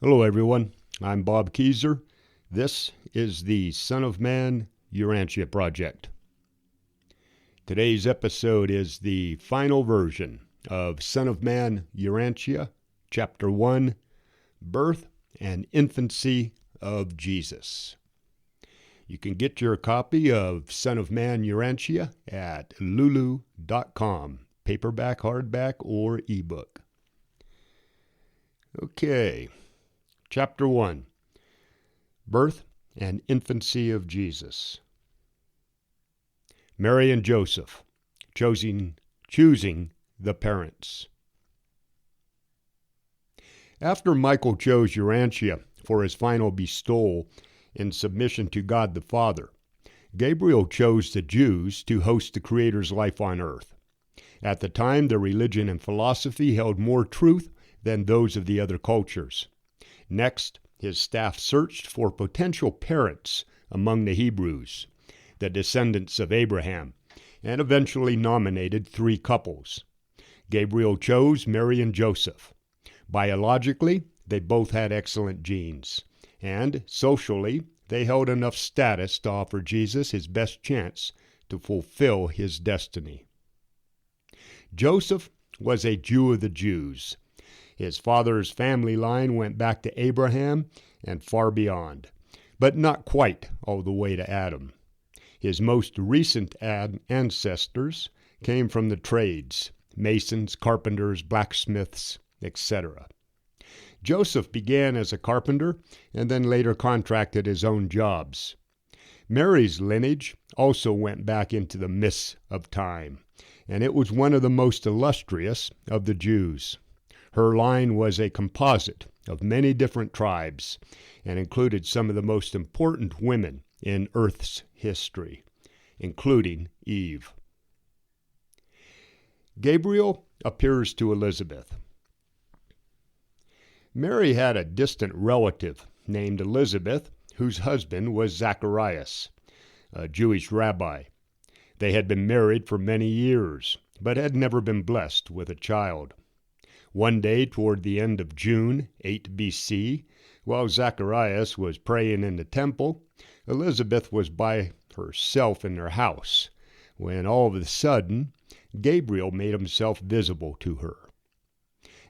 Hello everyone, I'm Bob Keyser. This is the Son of Man Urantia Project. Today's episode is the final version of Son of Man Urantia, Chapter 1, Birth and Infancy of Jesus. You can get your copy of Son of Man Urantia at lulu.com, paperback, hardback, or ebook. Okay. Chapter 1, Birth and Infancy of Jesus. Mary and Joseph, choosing the parents. After Michael chose Urantia for his final bestowal in submission to God the Father, Gabriel chose the Jews to host the Creator's life on earth. At the time, their religion and philosophy held more truth than those of the other cultures. Next, his staff searched for potential parents among the Hebrews, the descendants of Abraham, and eventually nominated 3 couples. Gabriel chose Mary and Joseph. Biologically, they both had excellent genes, and socially, they held enough status to offer Jesus his best chance to fulfill his destiny. Joseph was a Jew of the Jews. His father's family line went back to Abraham and far beyond, but not quite all the way to Adam. His most recent ancestors came from the trades, masons, carpenters, blacksmiths, etc. Joseph began as a carpenter and then later contracted his own jobs. Mary's lineage also went back into the mists of time, and it was one of the most illustrious of the Jews. Her line was a composite of many different tribes and included some of the most important women in Earth's history, including Eve. Gabriel appears to Elizabeth. Mary had a distant relative named Elizabeth, whose husband was Zacharias, a Jewish rabbi. They had been married for many years, but had never been blessed with a child. One day toward the end of June, 8 B.C., while Zacharias was praying in the temple, Elizabeth was by herself in their house, when all of a sudden, Gabriel made himself visible to her.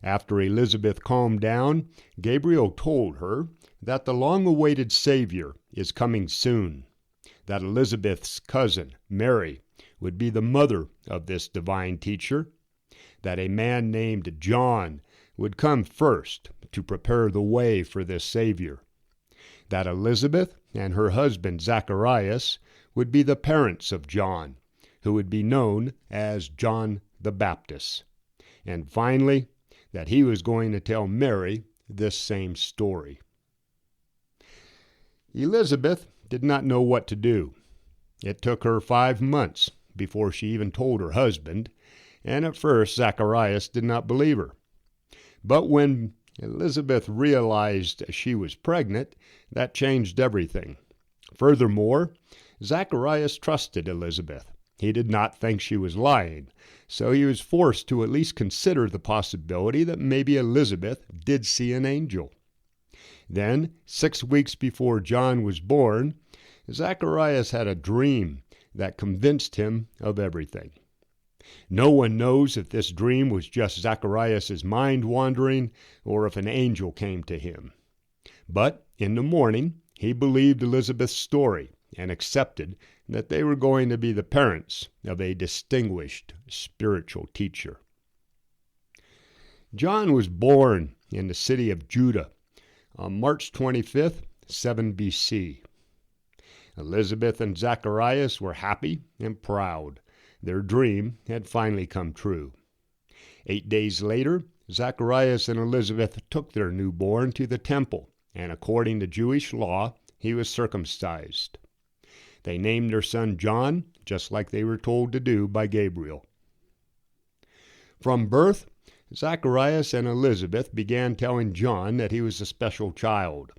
After Elizabeth calmed down, Gabriel told her that the long-awaited Savior is coming soon, that Elizabeth's cousin, Mary, would be the mother of this divine teacher, that a man named John would come first to prepare the way for this Savior, that Elizabeth and her husband Zacharias would be the parents of John, who would be known as John the Baptist, and finally, that he was going to tell Mary this same story. Elizabeth did not know what to do. It took her 5 months before she even told her husband, and at first Zacharias did not believe her. But when Elizabeth realized she was pregnant, that changed everything. Furthermore, Zacharias trusted Elizabeth. He did not think she was lying, so he was forced to at least consider the possibility that maybe Elizabeth did see an angel. Then, 6 weeks before John was born, Zacharias had a dream that convinced him of everything. No one knows if this dream was just Zacharias' mind wandering or if an angel came to him. But in the morning, he believed Elizabeth's story and accepted that they were going to be the parents of a distinguished spiritual teacher. John was born in the city of Judah on March 25th, 7 B.C. Elizabeth and Zacharias were happy and proud. Their dream had finally come true. 8 days later, Zacharias and Elizabeth took their newborn to the temple, and according to Jewish law, he was circumcised. They named their son John, just like they were told to do by Gabriel. From birth, Zacharias and Elizabeth began telling John that he was a special child.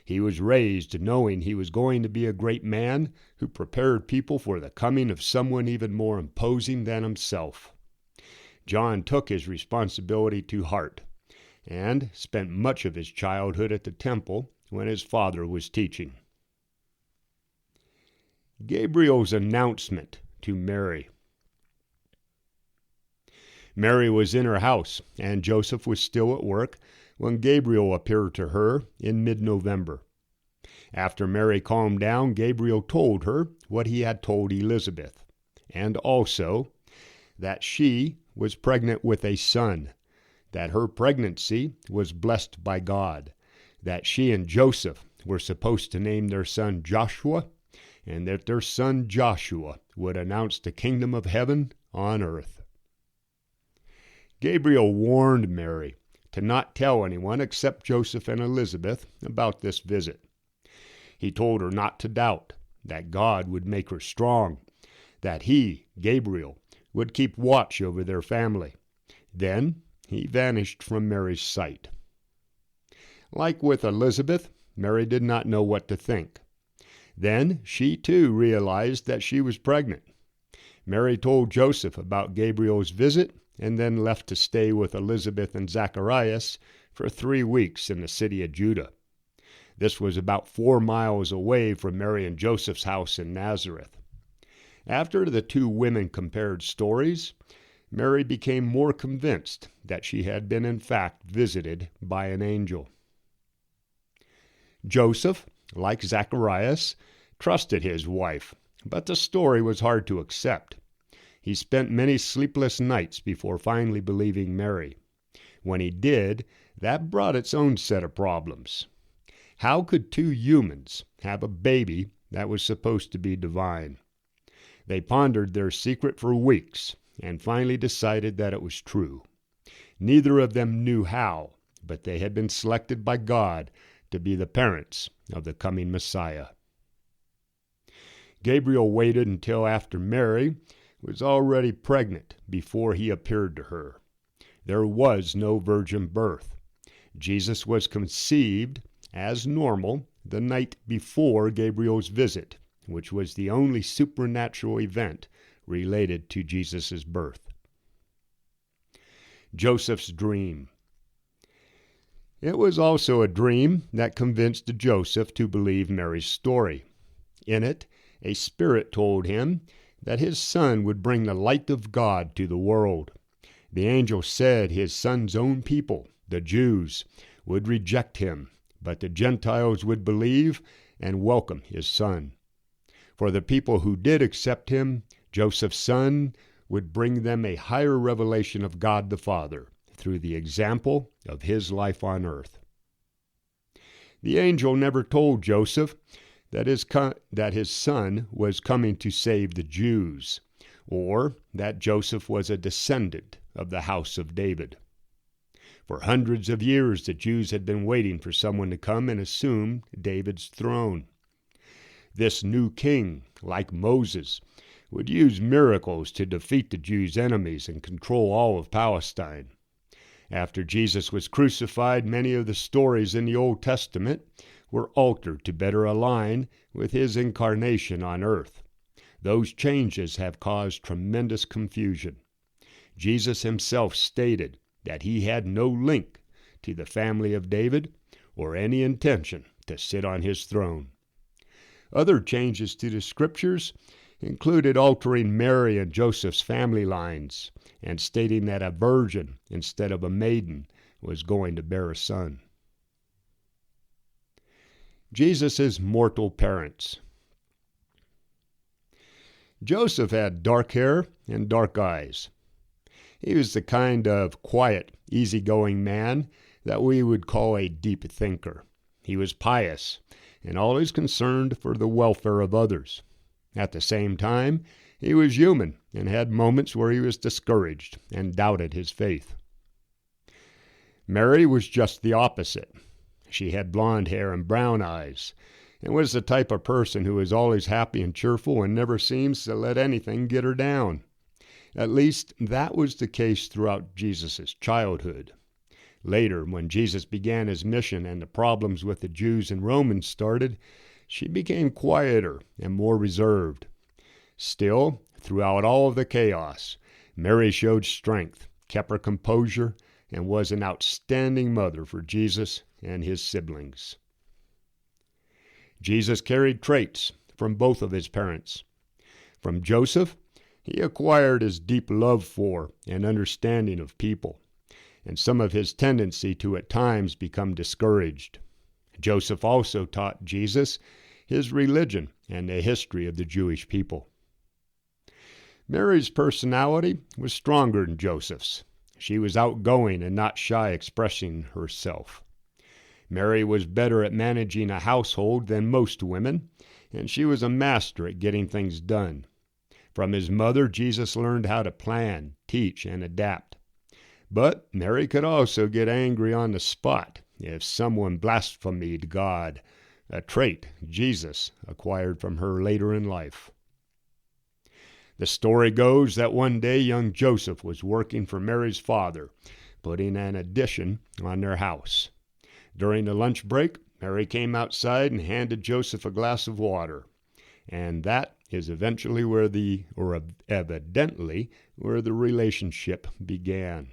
He was raised knowing he was going to be a great man who prepared people for the coming of someone even more imposing than himself. John took his responsibility to heart, and spent much of his childhood at the temple when his father was teaching. Gabriel's announcement to Mary. Mary was in her house, and Joseph was still at work when Gabriel appeared to her in mid-November. After Mary calmed down, Gabriel told her what he had told Elizabeth, and also that she was pregnant with a son, that her pregnancy was blessed by God, that she and Joseph were supposed to name their son Joshua, and that their son Joshua would announce the kingdom of heaven on earth. Gabriel warned Mary to not tell anyone except Joseph and Elizabeth about this visit. He told her not to doubt, that God would make her strong, that he, Gabriel, would keep watch over their family. Then he vanished from Mary's sight. Like with Elizabeth, Mary did not know what to think. Then she too realized that she was pregnant. Mary told Joseph about Gabriel's visit and then left to stay with Elizabeth and Zacharias for 3 weeks in the city of Judah. This was about 4 miles away from Mary and Joseph's house in Nazareth. After the two women compared stories, Mary became more convinced that she had been in fact visited by an angel. Joseph, like Zacharias, trusted his wife, but the story was hard to accept. He spent many sleepless nights before finally believing Mary. When he did, that brought its own set of problems. How could two humans have a baby that was supposed to be divine? They pondered their secret for weeks and finally decided that it was true. Neither of them knew how, but they had been selected by God to be the parents of the coming Messiah. Gabriel waited until after Mary was already pregnant before he appeared to her. There was no virgin birth. Jesus was conceived as normal the night before Gabriel's visit, which was the only supernatural event related to Jesus' birth. Joseph's dream. It was also a dream that convinced Joseph to believe Mary's story. In it, a spirit told him that his son would bring the light of God to the world. The angel said his son's own people, the Jews, would reject him, but the Gentiles would believe and welcome his son. For the people who did accept him, Joseph's son would bring them a higher revelation of God the Father through the example of his life on earth. The angel never told Joseph that his son was coming to save the Jews, or that Joseph was a descendant of the house of David. For hundreds of years, the Jews had been waiting for someone to come and assume David's throne. This new king, like Moses, would use miracles to defeat the Jews' enemies and control all of Palestine. After Jesus was crucified, many of the stories in the Old Testament were altered to better align with his incarnation on earth. Those changes have caused tremendous confusion. Jesus himself stated that he had no link to the family of David or any intention to sit on his throne. Other changes to the scriptures included altering Mary and Joseph's family lines and stating that a virgin instead of a maiden was going to bear a son. Jesus' mortal parents. Joseph had dark hair and dark eyes. He was the kind of quiet, easygoing man that we would call a deep thinker. He was pious and always concerned for the welfare of others. At the same time, he was human and had moments where he was discouraged and doubted his faith. Mary was just the opposite. She had blonde hair and brown eyes, and was the type of person who is always happy and cheerful and never seems to let anything get her down. At least, that was the case throughout Jesus' childhood. Later, when Jesus began his mission and the problems with the Jews and Romans started, she became quieter and more reserved. Still, throughout all of the chaos, Mary showed strength, kept her composure, and was an outstanding mother for Jesus and his siblings. Jesus carried traits from both of his parents. From Joseph, he acquired his deep love for and understanding of people, and some of his tendency to at times become discouraged. Joseph also taught Jesus his religion and the history of the Jewish people. Mary's personality was stronger than Joseph's. She was outgoing and not shy expressing herself. Mary was better at managing a household than most women, and she was a master at getting things done. From his mother, Jesus learned how to plan, teach, and adapt. But Mary could also get angry on the spot if someone blasphemed God, a trait Jesus acquired from her later in life. The story goes that one day young Joseph was working for Mary's father, putting an addition on their house. During the lunch break, Mary came outside and handed Joseph a glass of water. And that is evidently where the relationship began.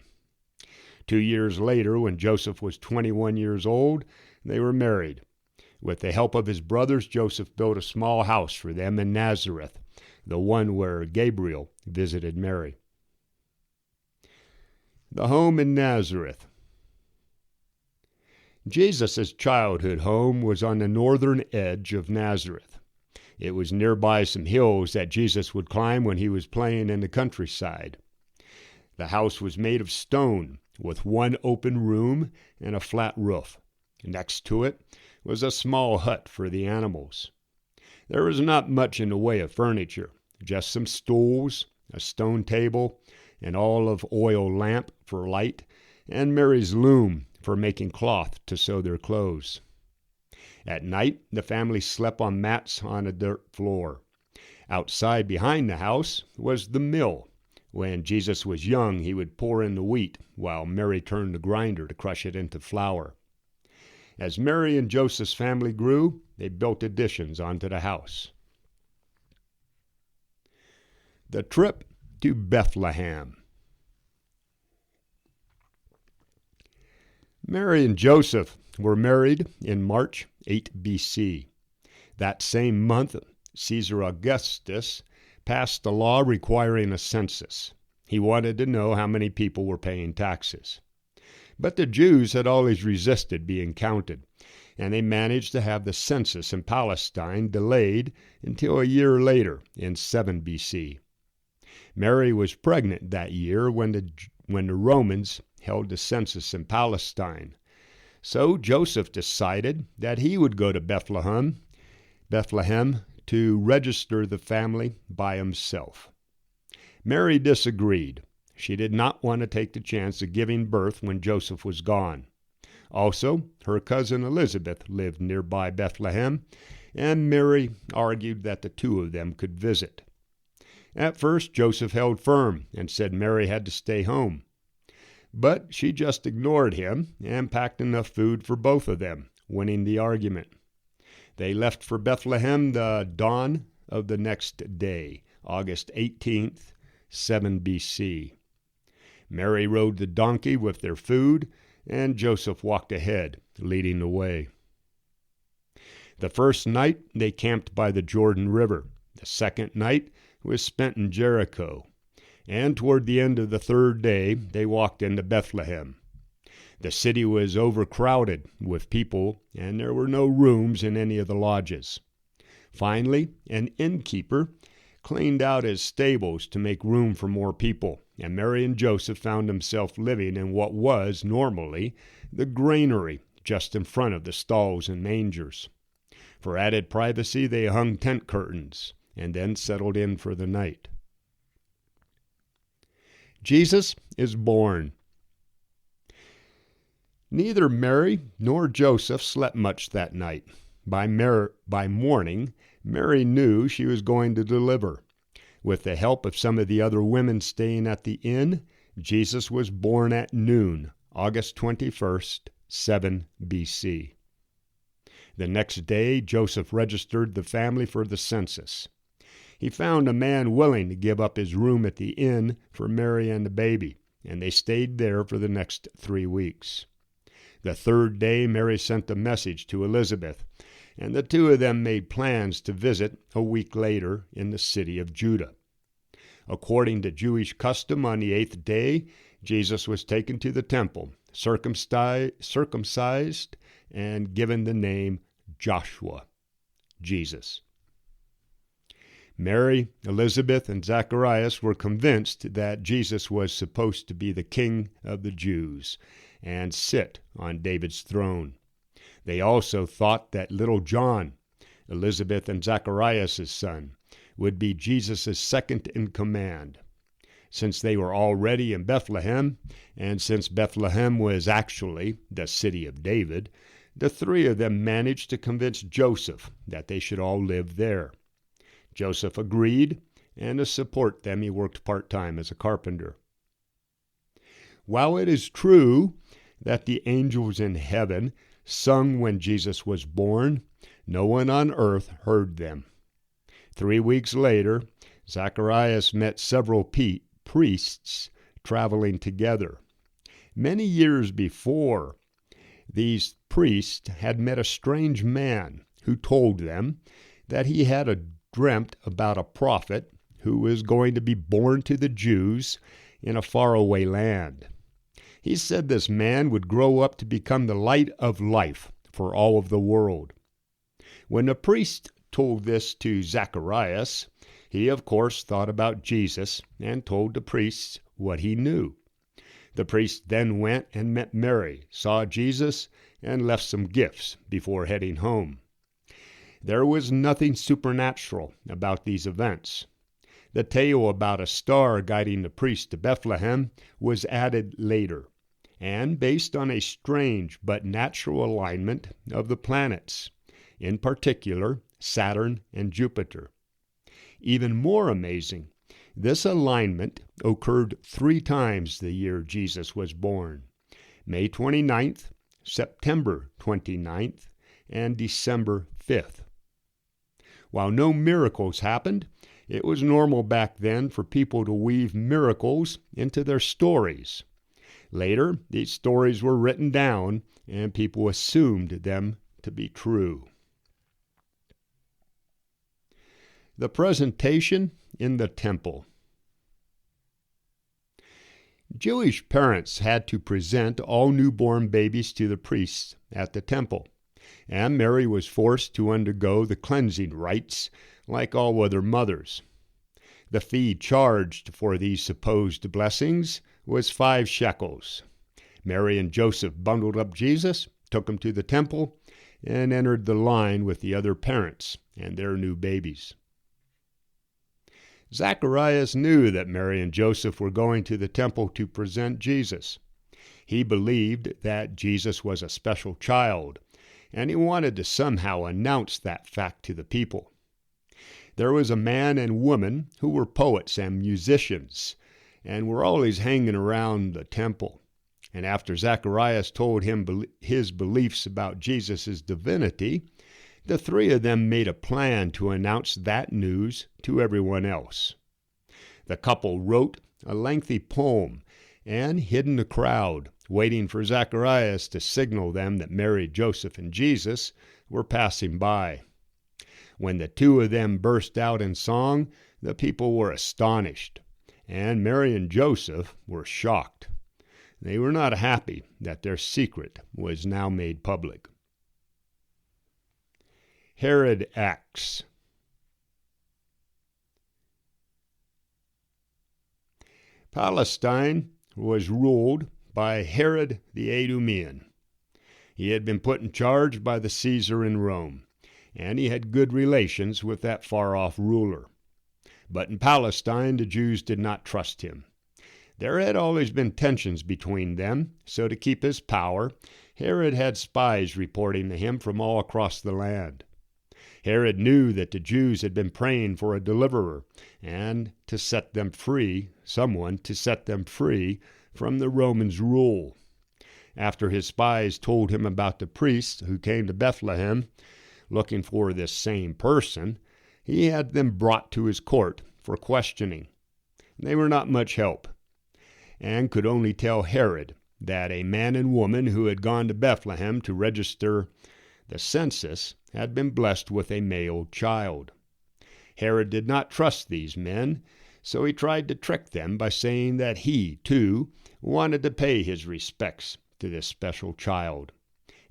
2 years later, when Joseph was 21 years old, they were married. With the help of his brothers, Joseph built a small house for them in Nazareth, the one where Gabriel visited Mary. The home in Nazareth. Jesus' childhood home was on the northern edge of Nazareth. It was nearby some hills that Jesus would climb when he was playing in the countryside. The house was made of stone, with one open room and a flat roof. Next to it was a small hut for the animals. There was not much in the way of furniture, just some stools, a stone table, an olive oil lamp for light, and Mary's loom for making cloth to sew their clothes. At night, the family slept on mats on a dirt floor. Outside behind the house was the mill. When Jesus was young, he would pour in the wheat, while Mary turned the grinder to crush it into flour. As Mary and Joseph's family grew, they built additions onto the house. The trip to Bethlehem. Mary and Joseph were married in March 8 BC. That same month, Caesar Augustus passed a law requiring a census. He wanted to know how many people were paying taxes. But the Jews had always resisted being counted, and they managed to have the census in Palestine delayed until a year later in 7 BC. Mary was pregnant that year when the Romans held the census in Palestine. So Joseph decided that he would go to Bethlehem to register the family by himself. Mary disagreed. She did not want to take the chance of giving birth when Joseph was gone. Also, her cousin Elizabeth lived nearby Bethlehem, and Mary argued that the two of them could visit. At first, Joseph held firm and said Mary had to stay home. But she just ignored him and packed enough food for both of them, winning the argument. They left for Bethlehem the dawn of the next day, August 18th, 7 BC. Mary rode the donkey with their food, and Joseph walked ahead, leading the way. The first night they camped by the Jordan River. The second night was spent in Jericho. And toward the end of the third day, they walked into Bethlehem. The city was overcrowded with people, and there were no rooms in any of the lodges. Finally, an innkeeper cleaned out his stables to make room for more people, and Mary and Joseph found themselves living in what was, normally, the granary just in front of the stalls and mangers. For added privacy, they hung tent curtains and then settled in for the night. Jesus is born. Neither Mary nor Joseph slept much that night. By morning, Mary knew she was going to deliver. With the help of some of the other women staying at the inn, Jesus was born at noon, August 21st, 7 BC. The next day, Joseph registered the family for the census. He found a man willing to give up his room at the inn for Mary and the baby, and they stayed there for the next 3 weeks. The third day, Mary sent a message to Elizabeth, and the two of them made plans to visit a week later in the city of Judah. According to Jewish custom, on the 8th day, Jesus was taken to the temple, circumcised, and given the name Joshua, Jesus. Mary, Elizabeth, and Zacharias were convinced that Jesus was supposed to be the King of the Jews and sit on David's throne. They also thought that little John, Elizabeth and Zacharias' son, would be Jesus' second in command. Since they were already in Bethlehem, and since Bethlehem was actually the city of David, the three of them managed to convince Joseph that they should all live there. Joseph agreed, and to support them he worked part-time as a carpenter. While it is true that the angels in heaven sung when Jesus was born, no one on earth heard them. 3 weeks later, Zacharias met several priests traveling together. Many years before, these priests had met a strange man who told them that he had dreamt about a prophet who was going to be born to the Jews in a faraway land. He said this man would grow up to become the light of life for all of the world. When the priest told this to Zacharias, he of course thought about Jesus and told the priests what he knew. The priest then went and met Mary, saw Jesus, and left some gifts before heading home. There was nothing supernatural about these events. The tale about a star guiding the priest to Bethlehem was added later, and based on a strange but natural alignment of the planets, in particular Saturn and Jupiter. Even more amazing, this alignment occurred 3 times the year Jesus was born: May 29th, September 29th, and December 5th. While no miracles happened, it was normal back then for people to weave miracles into their stories. Later, these stories were written down, and people assumed them to be true. The presentation in the temple. Jewish parents had to present all newborn babies to the priests at the temple, and Mary was forced to undergo the cleansing rites like all other mothers. The fee charged for these supposed blessings was 5 shekels. Mary and Joseph bundled up Jesus, took him to the temple, and entered the line with the other parents and their new babies. Zacharias knew that Mary and Joseph were going to the temple to present Jesus. He believed that Jesus was a special child, and he wanted to somehow announce that fact to the people. There was a man and woman who were poets and musicians, and were always hanging around the temple. And after Zacharias told him his beliefs about Jesus' divinity, the 3 of them made a plan to announce that news to everyone else. The couple wrote a lengthy poem and hid in the crowd, waiting for Zacharias to signal them that Mary, Joseph, and Jesus were passing by. When the 2 of them burst out in song, the people were astonished, and Mary and Joseph were shocked. They were not happy that their secret was now made public. Herod acts. Palestine was ruled by Herod the Idumean. He had been put in charge by the Caesar in Rome, and he had good relations with that far-off ruler. But in Palestine, the Jews did not trust him. There had always been tensions between them, so to keep his power, Herod had spies reporting to him from all across the land. Herod knew that the Jews had been praying for a deliverer, and to set them free, someone to set them free from the Romans' rule. After his spies told him about the priests who came to Bethlehem looking for this same person, he had them brought to his court for questioning. They were not much help. and could only tell Herod that a man and woman who had gone to Bethlehem to register the census had been blessed with a male child. Herod did not trust these men, so he tried to trick them by saying that he, too, wanted to pay his respects to this special child.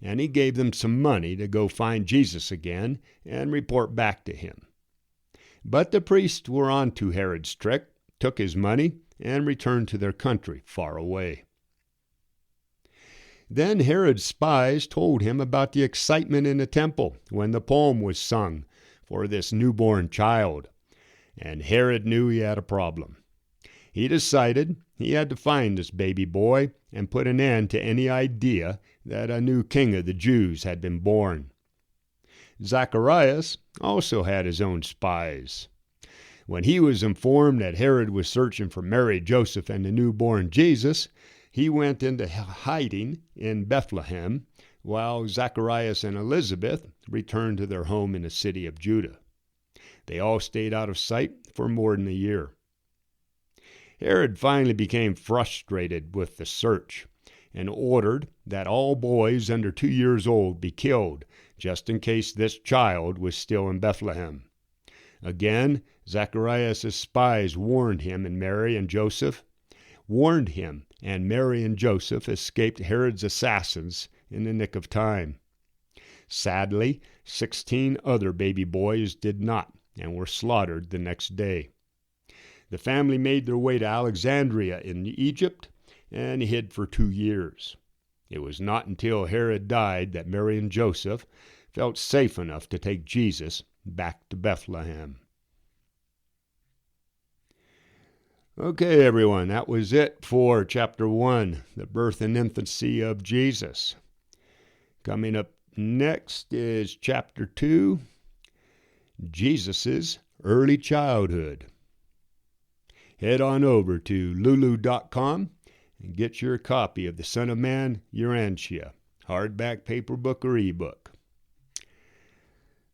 And he gave them some money to go find Jesus again and report back to him. But the priests were on to Herod's trick, took his money, and returned to their country far away. Then Herod's spies told him about the excitement in the temple when the poem was sung for this newborn child, and Herod knew he had a problem. He decided he had to find this baby boy and put an end to any idea that a new king of the Jews had been born. Zacharias also had his own spies. When he was informed that Herod was searching for Mary, Joseph, and the newborn Jesus, he went into hiding in Bethlehem, while Zacharias and Elizabeth returned to their home in the city of Judah. They all stayed out of sight for more than a year. Herod finally became frustrated with the search and ordered that all boys under 2 years old be killed, just in case this child was still in Bethlehem. Again, Zacharias' spies warned him, and Mary and Joseph escaped Herod's assassins in the nick of time. Sadly, 16 other baby boys did not and were slaughtered the next day. The family made their way to Alexandria in Egypt and hid for 2 years. It was not until Herod died that Mary and Joseph felt safe enough to take Jesus back to Bethlehem. Okay, everyone, that was it for Chapter 1, the birth and infancy of Jesus. Coming up next is Chapter 2, Jesus' early childhood. Head on over to lulu.com and get your copy of The Son of Man, Urantia, hardback, paperback, or ebook.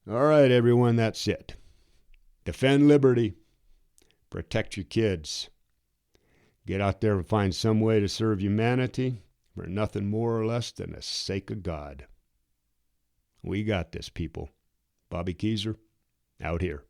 All right, everyone, that's it. Defend liberty. Protect your kids. Get out there and find some way to serve humanity for nothing more or less than the sake of God. We got this, people. Bobby Keyser, out here.